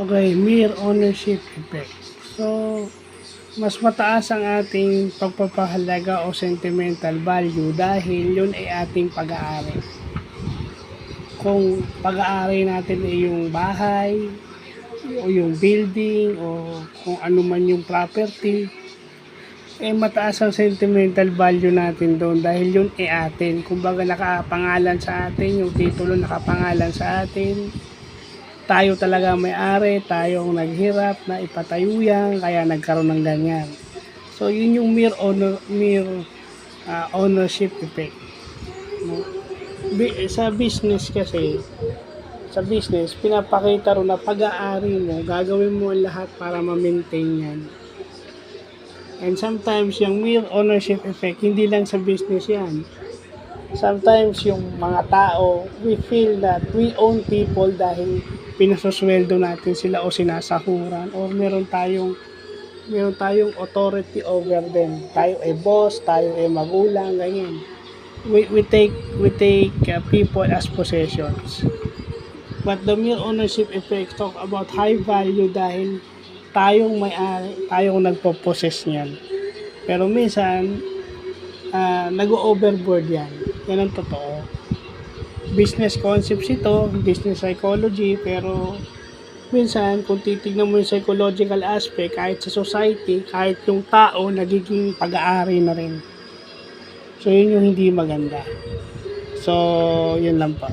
Okay, mere ownership effect. So, mas mataas ang ating pagpapahalaga o sentimental value dahil yun ay ating pag-aari. Kung pag-aari natin ay yung bahay, o yung building, o kung ano man yung property, mataas ang sentimental value natin doon dahil yun ay atin. Kumbaga nakapangalan sa atin, yung titulo nakapangalan sa atin. Tayo talaga may-ari, tayo ang naghirap na ipatayo yan, kaya nagkaroon ng ganyan. So yun yung mere ownership effect. Sa business kasi, pinapakita ro na pag-aari mo, gagawin mo ang lahat para ma-maintain yan. And sometimes yung mere ownership effect, hindi lang sa business yan. Sometimes yung mga tao, we feel that we own people dahil pinasosweldo natin sila o sinasahuran, o meron tayong authority over them. Tayo ay boss, tayo ay magulang, ganyan. We take people as possessions. But the mere ownership effect talk about high value dahil tayong may-ari, tayong nagpo-possess niyan. Pero minsan, nag-overboard yan. Yan ang totoo. Business concepts ito, business psychology, pero minsan, kung titignan mo yung psychological aspect, kahit sa society, kahit yung tao, nagiging pag-aari na rin. So, yun yung hindi maganda. So, yun lang pa.